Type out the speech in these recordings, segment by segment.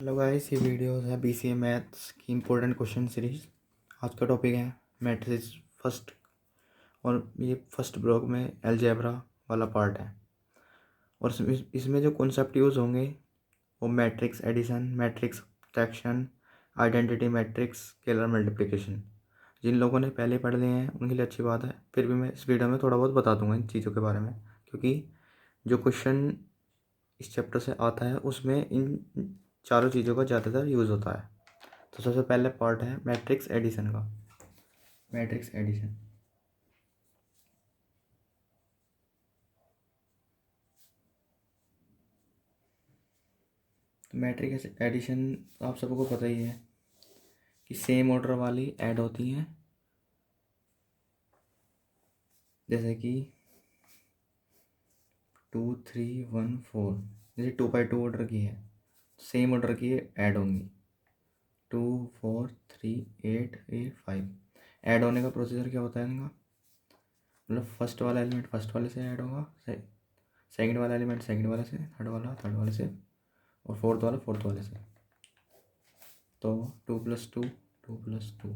Hello guys, ये video है BCA maths की इम्पोर्टेंट क्वेश्चन सीरीज। आज का टॉपिक है मैट्रिक्स फर्स्ट, और ये फर्स्ट ब्लॉक में अलजेब्रा वाला पार्ट है। और इसमें जो कॉन्सेप्ट यूज़ होंगे वो matrix addition, matrix subtraction, identity matrix, scalar multiplication. जिन लोगों ने पहले पढ़ लिए हैं उनके लिए अच्छी बात है, फिर भी मैं इस वीडियो में थोड़ा बहुत बता दूंगा इन चीज़ों के बारे में, क्योंकि जो क्वेश्चन इस चैप्टर से आता है उसमें इन चारों चीज़ों का ज़्यादातर यूज़ होता है। तो सबसे पहले पार्ट है मैट्रिक्स एडिशन का। मैट्रिक्स एडिशन, तो मैट्रिक्स एडिशन आप सबको पता ही है कि सेम ऑर्डर वाली ऐड होती हैं। जैसे कि 2 3 1 4, जैसे 2 by 2 ऑर्डर की है, सेम ऑर्डर की ऐड होंगी। 2 4 3 8 8 5। ऐड होने का प्रोसीजर क्या होता है इनका? मतलब फर्स्ट वाला एलिमेंट फर्स्ट वाले से ऐड होगा, सेकंड वाला एलिमेंट सेकंड वाले से, थर्ड वाला थर्ड वाले से, और फोर्थ वाला फोर्थ वाले से। तो 2 + 2 2 + 2,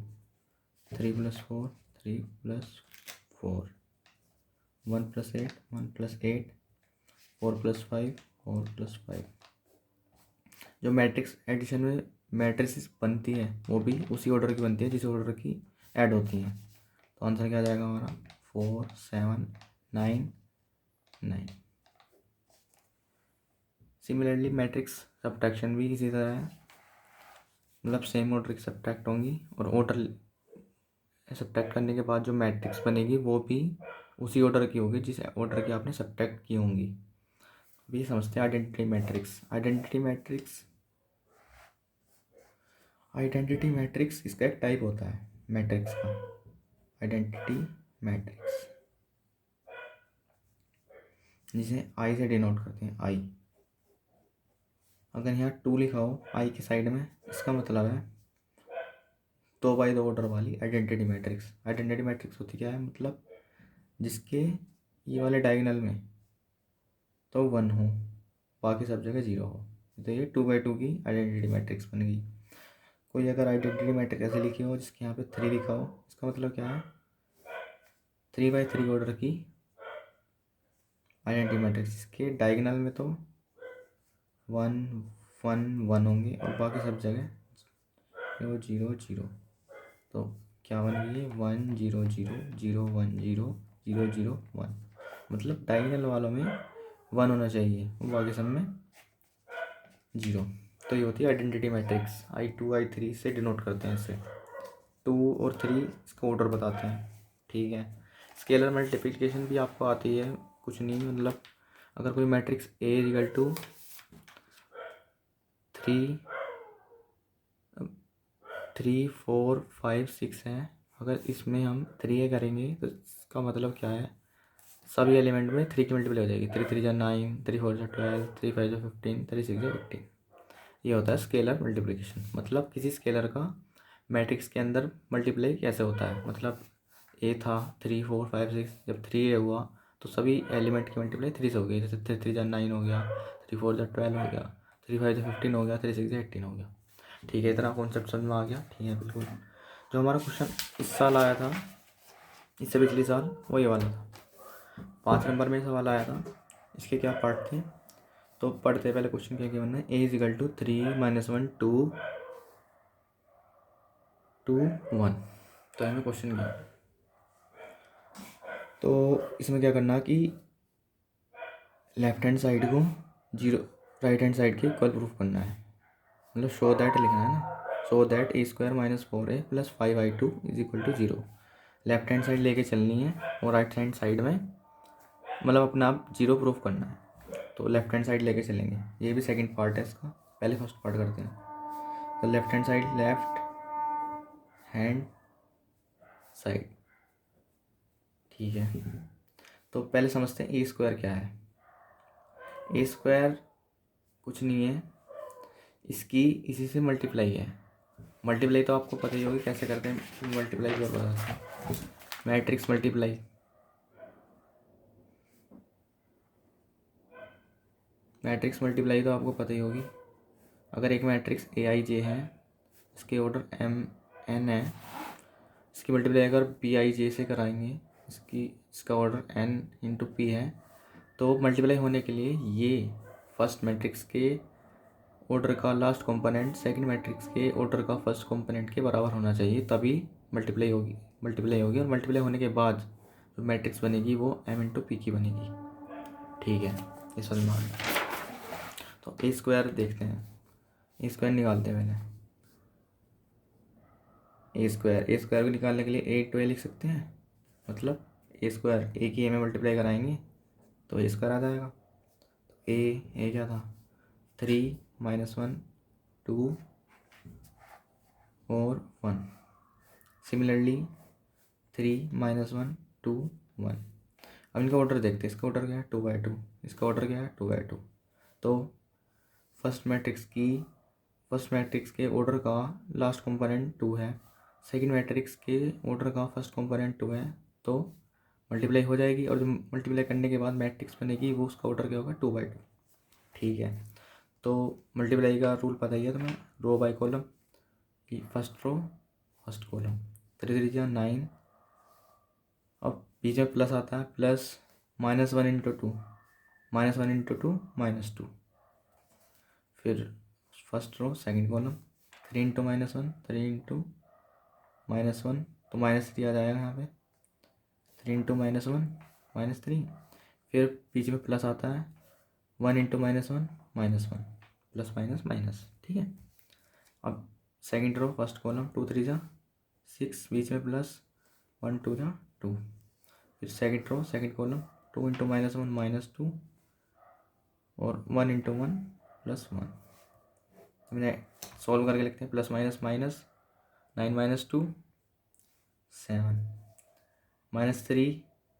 3 + 4 3 + 4, 1 + 8 1 + 8, 4 + 5 4 + 5। जो मैट्रिक्स एडिशन में मैट्रिक्स बनती है वो भी उसी ऑर्डर की बनती है जिस ऑर्डर की ऐड होती हैं। तो आंसर क्या आ जाएगा हमारा? 4 7 9 9। सिमिलरली मैट्रिक्स सब्ट्रैक्शन भी इसी तरह है, मतलब सेम ऑर्डर की सब्ट्रैक्ट होंगी, और ऑर्डर सब्ट्रैक्ट करने के बाद जो मैट्रिक्स बनेगी वो भी उसी ऑर्डर की होगी जिस ऑर्डर की आपने सब्ट्रैक्ट की होंगी। अब ये समझते हैं आइडेंटिटी मैट्रिक्स। आइडेंटिटी मैट्रिक्स इसका एक टाइप होता है मैट्रिक्स का, आइडेंटिटी मैट्रिक्स, जिसे आई से डिनोट करते हैं। आई, अगर यहाँ 2 लिखा हो आई के साइड में, इसका मतलब है 2 by 2 ऑर्डर वाली आइडेंटिटी मैट्रिक्स। आइडेंटिटी मैट्रिक्स होती क्या है? मतलब जिसके ये वाले डायगोनल में तो 1 हो, बाकी सब जगह 0 हो, तो ये 2 by 2 की आइडेंटिटी मैट्रिक्स बन गई। कोई अगर आइडेंटिटी मैट्रिक्स ऐसे लिखी हो जिसके यहाँ पे 3 लिखा हो, इसका मतलब क्या है? 3 by 3 ऑर्डर की आइडेंटिटी मैट्रिक्स, इसके डायगोनल में तो 1 1 1 होंगे और बाकी सब जगह 0 0 0। तो क्या बन गई है? 1 0 0 0 1 0 0 0 1। मतलब डायगोनल वालों में 1 होना चाहिए और बाकी सब में 0। तो ये होती है आइडेंटिटी मैट्रिक्स। I2 I3 से डिनोट करते हैं इसे। 2 और 3 इसका ऑर्डर बताते हैं, ठीक है। स्केलर मल्टीप्लिकेशन भी आपको आती है, कुछ नहीं, मतलब अगर कोई मैट्रिक्स A = 3 3 4 5 6 है, अगर इसमें हम 3A करेंगे तो इसका मतलब क्या है? सभी एलिमेंट में 3 की मल्टीप्लाई हो जाएगी। 3 3 जा 9, 3 4 जा 12, 3 5 जा 15, 3 6 जा 18। ये होता है स्केलर मल्टीप्लिकेशन। मतलब किसी स्केलर का मैट्रिक्स के अंदर मल्टीप्लाई कैसे होता है। मतलब ए था 3 4 5 6, जब 3 हुआ तो सभी एलिमेंट की मल्टीप्लाई 3 से हो गई। जैसे 3 3 जा 9 हो गया, 3 4 जा 12 हो गया, 3 5 जा 15 हो गया, 3 6 जा 18 हो गया। ठीक है, इतना कॉन्सेप्ट समझ में आ गया? ठीक है, बिल्कुल। जो हमारा क्वेश्चन इस साल आया था, इससे पिछले साल, वो ये वाला था। 5 नंबर में सवाल आया था। इसके क्या पार्ट थे? तो पढ़ते पहले क्वेश्चन क्या क्या बनना है। A = 3 - 1 2 2 1। तो हमें क्वेश्चन किया, तो इसमें क्या करना कि लेफ्ट हैंड साइड को 0, राइट हैंड साइड के इक्वल प्रूफ करना है। मतलब शो दैट लिखना है ना, show that A² - 4A + 5I2 = 0। Left hand side लेके चलनी है और राइट हैंड साइड में मतलब अपना आप 0 प्रूफ करना है। तो लेफ्ट हैंड साइड लेके चलेंगे। ये भी सेकंड पार्ट है इसका, पहले फर्स्ट पार्ट करते हैं। तो लेफ्ट हैंड साइड, ठीक है। तो पहले समझते हैं A² क्या है। A² कुछ नहीं है, इसकी इसी से मल्टीप्लाई है। मल्टीप्लाई तो आपको पता ही होगी कैसे करते हैं, मल्टीप्लाई भी और बताते हैं। मैट्रिक्स मल्टीप्लाई, तो आपको पता ही होगी। अगर एक मैट्रिक्स ए आई जे है, इसके ऑर्डर एम एन है, इसकी मल्टीप्लाई अगर पी आई जे से कराएंगे, इसका ऑर्डर एन इंटू पी है, तो मल्टीप्लाई होने के लिए ये फर्स्ट मैट्रिक्स के ऑर्डर का लास्ट कंपोनेंट सेकंड मैट्रिक्स के ऑर्डर का फर्स्ट कंपोनेंट के बराबर होना चाहिए, तभी मल्टीप्लाई होगी और मल्टीप्लाई होने के बाद जो मैट्रिक्स बनेगी वो एम इंटू पी की बनेगी। ठीक है, ये समझ में आ गया। तो ए स्क्वायर देखते हैं, ए स्क्वायर निकालते हैं पहले। ए स्क्वायर को निकालने के लिए ए इंटू ए लिख सकते हैं, मतलब ए स्क्वायर ए की ए में मल्टीप्लाई कराएंगे तो ए स्क्वायर आ जाएगा। तो ए क्या था, 3 - 1 2 और 1। सिमिलरली 3 - 1 2 1। अब इनका ऑर्डर देखते हैं, इसका ऑर्डर क्या है 2/2, इसका ऑर्डर क्या है 2/2। तो फर्स्ट मैट्रिक्स के ऑर्डर का लास्ट कंपोनेंट 2 है, सेकंड मैट्रिक्स के ऑर्डर का फर्स्ट कंपोनेंट 2 है, तो मल्टीप्लाई हो जाएगी, और जो मल्टीप्लाई करने के बाद मैट्रिक्स बनेगी वो उसका ऑर्डर क्या होगा 2/2। ठीक है, तो मल्टीप्लाई का रूल पता ही है तुम्हें, row by column, first row first column. 3 3 जा 9, अब बीच में प्लस आता है, प्लस -1 × 2 -1 × 2 -2, फिर फर्स्ट रो सेकंड कॉलम, 3 × -1 3 × -1, तो -3 आ जाएगा यहाँ पे, 3 × -1 -3, फिर बीच में प्लस आता है, 1 × -1 -1, प्लस माइनस माइनस। ठीक है, अब सेकंड रो फर्स्ट कॉलम, 2 3 जा 6, बीच में प्लस, 1 2 जा 2, फिर सेकंड रो सेकंड कॉलम, 2 × -1 -2 और 1 × 1 +1। मैंने सॉल्व करके लिखते हैं, plus minus minus, 9 - 2 7, -3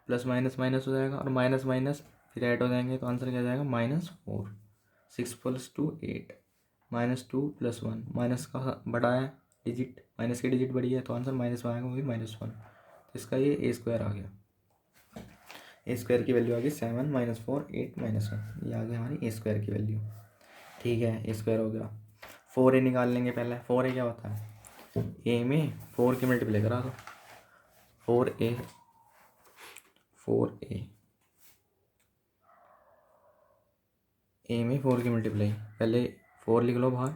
plus minus minus हो जाएगा, और माइनस माइनस फिर ऐड हो जाएंगे, तो आंसर क्या आ जाएगा -4। 6 + 2 8, -2 + 1, माइनस का बड़ा है डिजिट, माइनस की डिजिट बड़ी है, तो आंसर माइनस में आएगा, वो भी -1। तो इसका ये ए स्क्वायर आ गया, ए स्क्वायर की वैल्यू आ गई 7 - 4 8 -1, ये आ गई हमारी ए स्क्वायर की वैल्यू। ठीक है, ए स्क्वायर हो गया। 4a निकाल लेंगे पहले। 4a क्या होता है, ए में 4 की मल्टीप्लाई करा दो, 4a ए में 4 की मल्टीप्लाई, पहले 4 लिख लो बाहर,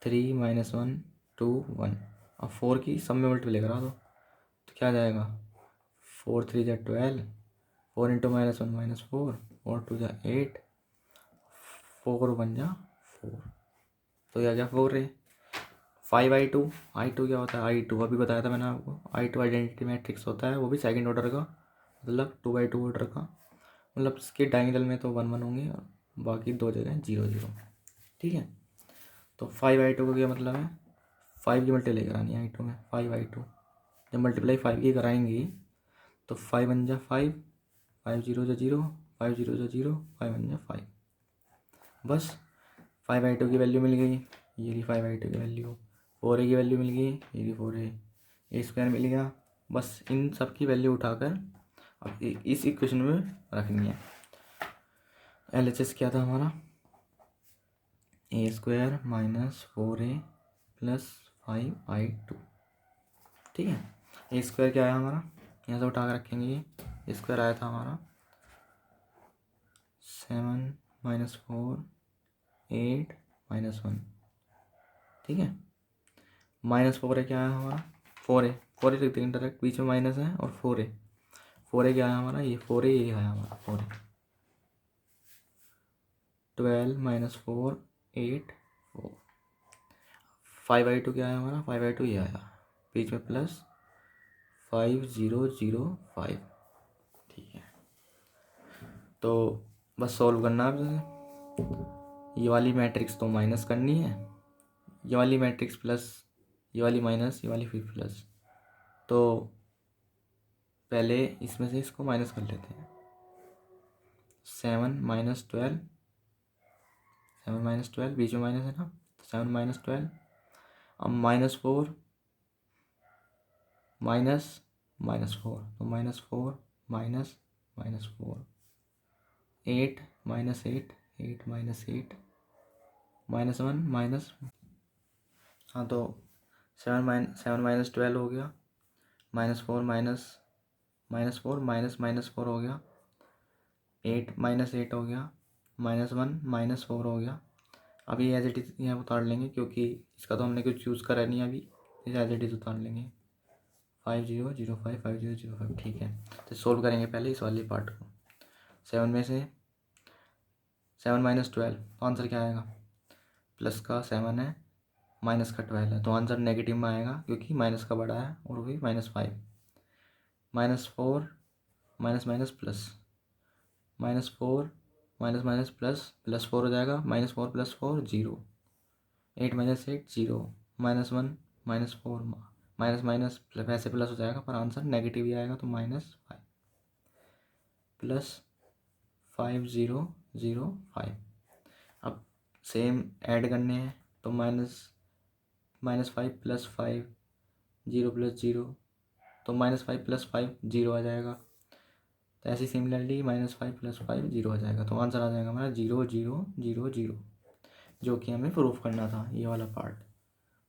3 - 1 2 1, अब 4 की सब में मल्टीप्लाई करा दो, तो क्या आ जाएगा, 4 3 जा 12, 4 × -1 -4, 4 2 जा 8, 4 1 जा 4, तो यह आ गया 4a। 5/2, I2 क्या होता है, I2 अभी बताया था मैंने आपको, I2 आइडेंटिटी मैट्रिक्स होता है, वो भी सेकंड ऑर्डर का, मतलब 2/2 ऑर्डर का, मतलब इसके डायगोनल में तो 1 1 होंगे और बाकी दो जगह 0 0। ठीक है, तो 5/2 का क्या मतलब है, 5 की मल्टीप्लाई करानी है I2 में, 5/2 जब मल्टीप्लाई 5 की कराएंगे तो 5 1 जा 5, 5 0 जा 0, 5 0 जा 0, 5 1 जा 5, बस 5/2 की वैल्यू मिल गई, ये रही 5/2 की वैल्यू। 4a की वैल्यू मिल गई, ये रही 4a, ए स्क्वायर मिल गया। बस इन सब की वैल्यू उठाकर अब इस इक्वेशन में रखनी है। LHS क्या था हमारा, a² - 4a + 5I2। ठीक है, ए स्क्वायर क्या आया हमारा, यहाँ से उठा कर रखेंगे, ये स्क्वायर आया था हमारा 7 - 4 8 -1। ठीक है, -4a क्या आया हमारा, 4a लिख देंगे डायरेक्ट, बीच में माइनस है, और 4a क्या आया हमारा, ये 4a ये आया हमारा 4a, 12 - 4 8 4। 5/2 क्या आया हमारा, 5/2 ये आया, बीच में प्लस 5 0 0 5। ठीक है, तो बस सॉल्व करना है आपसे। ये वाली मैट्रिक्स तो माइनस करनी है, ये वाली मैट्रिक्स प्लस, ये वाली माइनस, ये वाली फिर प्लस, तो पहले इसमें से इसको माइनस कर लेते हैं। 7 - 12, 7 - 12 बीच में माइनस है ना, 7 - 12, अब -4 माइनस -4, तो -4 माइनस -4, 8 - 8 8 - 8, -1 माइनस, हाँ तो 7 माइनस 12 हो गया, -4 -4 -4 हो गया, 8 -8 हो गया, -1 -4 हो गया। अभी एज इट इज़ यहाँ उतार लेंगे क्योंकि इसका तो हमने कुछ चूज़ करा नहीं अभी, इसे एज इट इज़ उतार लेंगे। 5005 5005, ठीक है। तो सोल्व करेंगे पहले इस वाले पार्ट को। 7 में से 7 -12, तो आंसर क्या आएगा? प्लस का 7 है, माइनस का 12 है, तो आंसर नेगेटिव में आएगा क्योंकि माइनस का बड़ा है, और वही -5, -4 minus minus plus, -4 minus minus plus, +4 हो जाएगा, -4 + 4 0, 8 - 8 0, -1 -4 माइनस माइनस वैसे प्लस हो जाएगा पर आंसर नेगेटिव ही आएगा, तो -5 +5005। अब सेम ऐड करने हैं, तो -5 + 5 0 + 0, तो -5 + 5 0 आ जाएगा। तो ऐसी सिमिलरली -5 + 5 0 आ जाएगा, तो आंसर आ जाएगा हमारा 0 0 0 0, जो कि हमें प्रूफ करना था। ये वाला पार्ट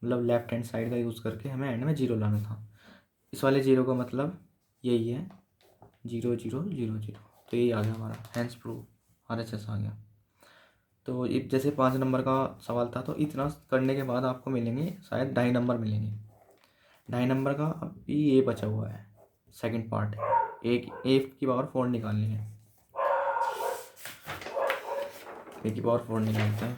मतलब लेफ्ट हैंड साइड का यूज़ करके हमें एंड में 0 लाना था। इस वाले 0 का मतलब यही है, 0 0 0 0, तो यही आ गया हमारा, हैंस प्रूफ RHS आ गया। तो जैसे 5 नंबर का सवाल था, तो इतना करने के बाद आपको मिलेंगे शायद 2.5 नंबर मिलेंगे। 2.5 नंबर का अभी ये बचा हुआ है, सेकंड पार्ट, एक की पावर 4 निकालनी है। ए की पावर 4 निकालते हैं।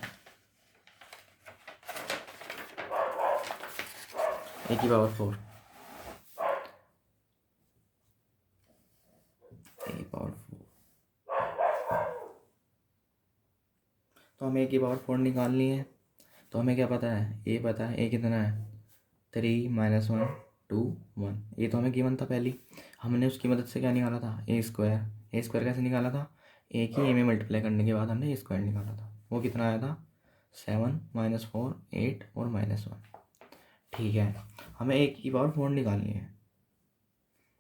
ए की पावर 4, ए की पावर 4, तो हमें ए की पावर 4 निकालनी है। तो हमें क्या पता है? ए पता है, ए कितना है? 3 -1 2 1, ये तो हमें गिवन था पहली। हमने उसकी मदद से क्या निकाला था? ए स्क्वायर। ए स्क्वायर कैसे निकाला था? ए की ए में मल्टीप्लाई करने के बाद हमने ए स्क्वायर निकाला था। वो कितना आया था? 7 -4 8 और -1। ठीक है, हमें ए की पावर 4 निकालनी है।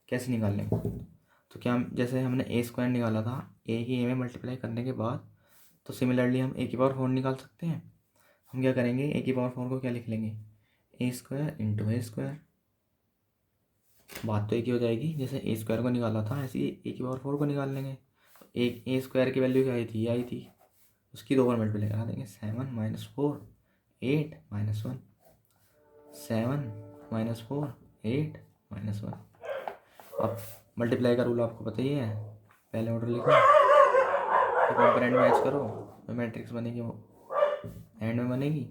कैसे निकालेंगे? तो क्या जैसे हमने ए स्क्वायर निकाला था ए की ए में मल्टीप्लाई करने के बाद, तो सिमिलरली हम ए की पावर 4 निकाल सकते हैं। हम क्या करेंगे? ए की पावर 4 को क्या लिख लेंगे? ए स्क्वायर इंटू ए स्क्वायर। बात तो एक ही हो जाएगी, जैसे ए स्क्वायर को निकाला था ऐसे ही ए की पावर 4 को निकाल लेंगे। तो एक ए स्क्वायर की वैल्यू क्या आई थी? ये आई थी, उसकी 2 बार मल्टीप्लाई करा देंगे। 7 -4 8 -1, 7 -4 8 -1। अब मल्टीप्लाई का रूल आपको पता ही है, पहले ऑर्डर लिखो, कंपोनेंट मैच करो, तो मैट्रिक्स बनेगी, वो एंड में बनेगी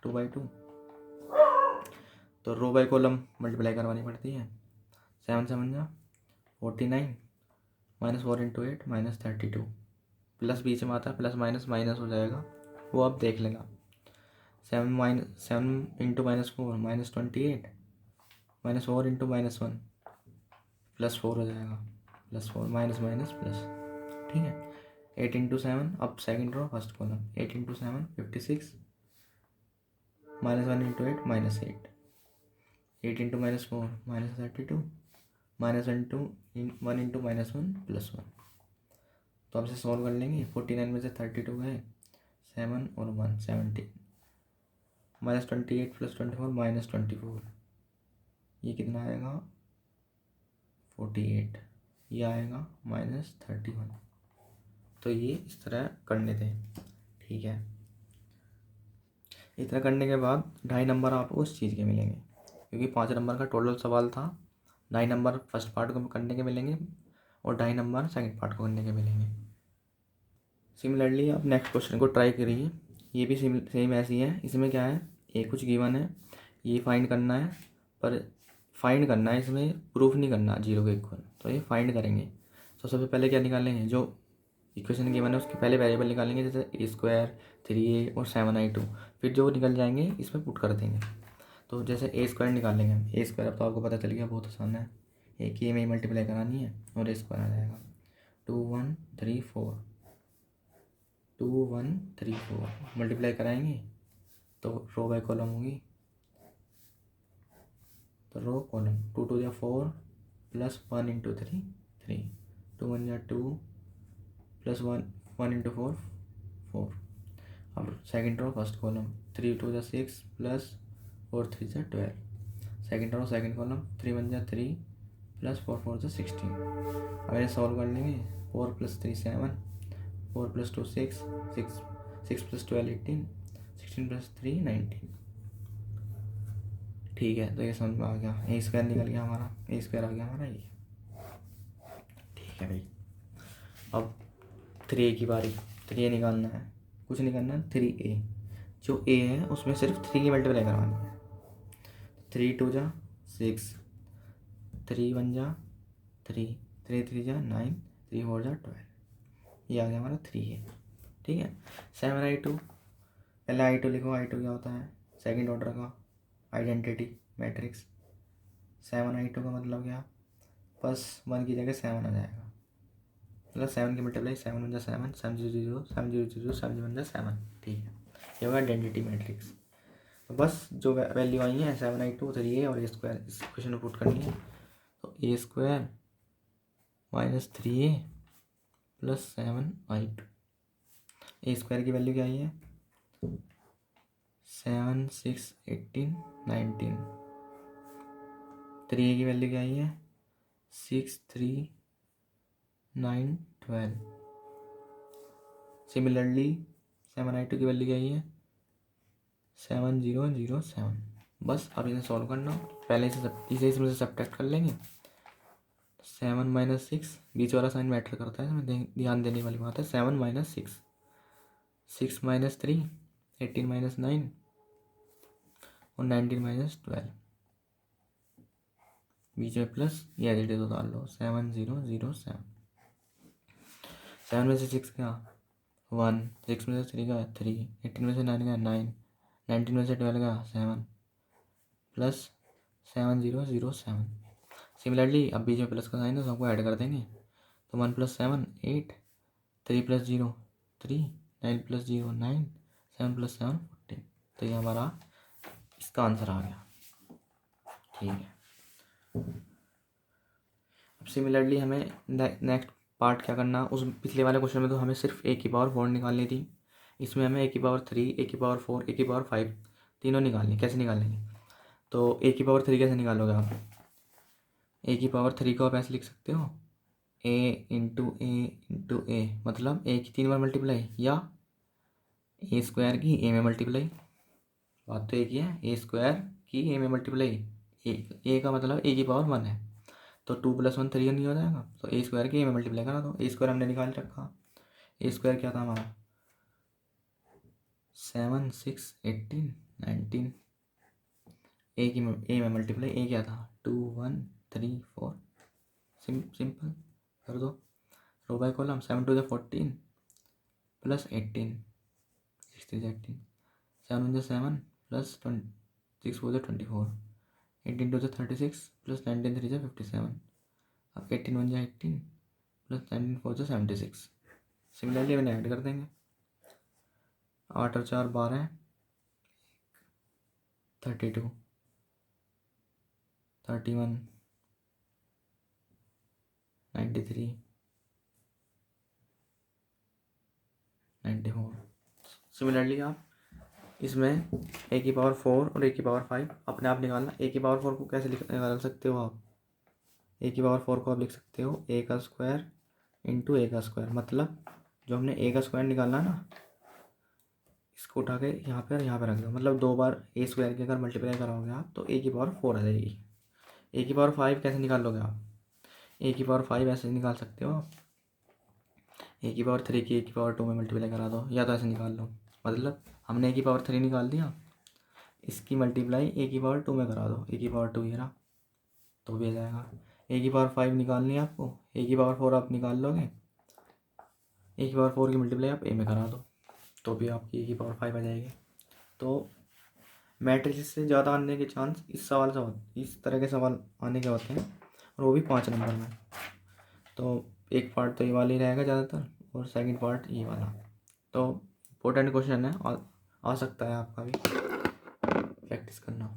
2/2। तो रो बाय कॉलम मल्टीप्लाई करवानी पड़ती है। 7 7 जा 49, -4 × 8 -32, प्लस बीच में आता है, प्लस माइनस माइनस हो जाएगा, वो आप देख लेना। 7 × -4 -28, -4 × -1 +4 हो जाएगा, +4 माइनस माइनस प्लस। ठीक है, 8 × 7, अब सेकंड रो फर्स्ट कॉलम, 8 × 7 56, -1 × 8 -8, 8 × -4 -32, -1 × -1 +1। तो अब इसे सॉल्व कर लेंगे। 49 में से 32 गए, 7 और 1 17, -28 + 24 -24, ये कितना आएगा? 48, ये आएगा -31। तो ये इस तरह करने थे। ठीक है, इतना करने के बाद 2.5 नंबर आपको उस चीज़ के मिलेंगे, क्योंकि 5 नंबर का टोटल सवाल था। 2.5 नंबर फर्स्ट पार्ट को करने के मिलेंगे और 2.5 नंबर सेकंड पार्ट को करने के मिलेंगे। सिमिलरली आप नेक्स्ट क्वेश्चन को ट्राई करिए, ये भी सेम ऐसी है। इसमें क्या है, ये कुछ गिवन है, ये फाइंड करना है, पर फाइंड करना है, इसमें प्रूफ नहीं करना 0 के इक्वल। तो ये फाइंड करेंगे। तो सबसे पहले क्या निकालेंगे? जो इक्वेशन गिवन है उसके पहले वेरिएबल निकालेंगे, जैसे ए स्क्वायर 3a और 7i2। फिर जो निकल जाएंगे इसमें पुट कर देंगे। तो जैसे ए स्क्वायर निकालेंगे हम, ए स्क्वायर अब तो आपको पता चल गया, बहुत आसान है, ए की ए में मल्टीप्लाई करानी है और ए स्क्वायर आ जाएगा 2 1 3 4, 2 1 3 4 मल्टीप्लाई कराएंगे तो रो बाय कॉलम होगी। तो रो कॉलम 2 2 या 4 +1 × 3 3, 2 1 या 2 +1 1 × 4 4। अब सेकंड रो फर्स्ट कॉलम 3 2 जा 6 प्लस 4 3 जा 12, सेकंड रो सेकंड कॉलम 3 1 जा 3 प्लस 4 4 जा 16। अब इन्हें सॉल्व कर लेंगे। 4 + 3 7, 4 + 2 6, 6 + 12 18, 16 + 3 19। ठीक है, तो ये समझ में आ गया। ए स्क्वायर निकल गया हमारा, ए स्क्वायर आ गया हमारा ये। ठीक है भाई, अब 3a की बारी। 3a निकालना है, कुछ नहीं करना। 3a जो a है उसमें सिर्फ 3 की मल्टीप्लाई करवानी है। 3 2 जा 6, 3 1 जा 3, 3 3 जा 9, 3 4 जा 12। ये आ गया हमारा 3a। ठीक है, 7i2। पहले i2 लिखो। i2 क्या होता है? सेकंड ऑर्डर का आइडेंटिटी मैट्रिक्स। 7i2 का मतलब क्या? बस 1 की जगह 7 आ जाएगा, मतलब 7 की मल्टीप्लाई 7 1 जा 7, 7 0 0 7 0 0 7 1 जा 7। ठीक है, ये होगा आइडेंटिटी मैट्रिक्स। तो बस जो वैल्यू आई है 7i2 3a और a स्क्वायर इस क्वेश्चन में पुट करनी है। तो a square minus 3a plus 7i2। A square की वैल्यू क्या आई है? 7 6 18 19। 3a की वैल्यू क्या आई है? 6 3 9 12। सिमिलरली 7i2 की वैल्यू क्या आई है? 7 0 0 7। बस अब इसे सॉल्व करना। पहले इसे इसमें से सब्ट्रैक्ट कर लेंगे। 7 - 6, बीच वाला साइन मैटर करता है, इसमें ध्यान देने वाली बात है। 7 - 6, 6 - 3, 18 - 9 और 19 - 12। बीच में प्लस, ये एज इट इज उतार लो। 7 0 0 7। 7 में से 6 का 1, 6 में से 3 का 3, 18 में से 9 का 9, 19 में से 12 का 7 प्लस 7 0 0 7। सिमिलरली अब बीच में प्लस का साइन है तो हमको ऐड कर देंगे। तो 1 + 7 8, 3 + 0 3, 9 + 0 9, 7 + 7 14। तो ये हमारा इसका आंसर आ गया। ठीक है, अब सिमिलरली हमें नेक्स्ट पार्ट क्या करना। उस पिछले वाले क्वेश्चन में तो हमें सिर्फ a⁴ निकालनी थी। इसमें हमें a⁴3, a⁴4, a⁴5 तीनों निकालनी। कैसे निकालेंगे? तो a⁴3 कैसे निकालोगे आप? a⁴3 को आप ऐसे लिख सकते हो, a × a मतलब a की 3 बार मल्टीप्लाई या a स्क्वायर की a में मल्टीप्लाई। बात तो एक ही है, a स्क्वायर की a में मल्टीप्लाई। a का मतलब a⁴1 है, तो 2 + 1 3 नहीं हो जाएगा। तो a स्क्वायर की a में मल्टीप्लाई करा दो। a स्क्वायर हमने निकाल रखा। a स्क्वायर क्या था हमारा? 7 6 18 19। a में मल्टीप्लाई a क्या था? 2 1 3 4। सिंपल कर दो row by column. 7 2 = 14 plus 18, 6 3 18, 7 1 = 7 plus 6 4 = 24, 18 2 = 36 plus 19 3 = 57। अब 18 1 = 18 प्लस 19 4 = 76। सिमिलरली मैंने ऐड कर देंगे। 8 और 4 12, 32 31 93 94। सिमिलरली आप इसमें a⁴4 और a⁴5 अपने आप निकालना। a⁴4 को कैसे निकाल सकते हो आप? a⁴4 को आप लिख सकते हो a² × a²। मतलब जो हमने a का स्क्वायर निकालना ना, इसको उठा के यहाँ पे और यहाँ पे रख दो। मतलब 2 बार a² की अगर मल्टीप्लाई कराओगे आप तो a⁴4 आ जाएगी। a⁴5 कैसे निकालोगे आप? a⁴5 ऐसे निकाल सकते हो आप, a⁴3 की a⁴2 में मल्टीप्लाई करा दो, या तो ऐसे निकाल लो। मतलब हमने a⁴3 निकाल दिया, इसकी मल्टीप्लाई a⁴2 में करा दो, a⁴2 ये रहा, तो भी आ जाएगा। a⁴5 निकालनी है आपको, a⁴4 आप निकाल लोगे, a⁴4 की मल्टीप्लाई आप a में करा दो, तो भी आपकी a⁴5 आ जाएगी। तो मैट्रिक्स से ज़्यादा आने के चांस इस तरह के सवाल आने के होते हैं, और वो भी 5 नंबर में। तो एक पार्ट तो ये वाला ही रहेगा ज़्यादातर, और सेकंड पार्ट ये वाला। तो इम्पोर्टेंट क्वेश्चन है, आ सकता है आपका भी, प्रैक्टिस करना।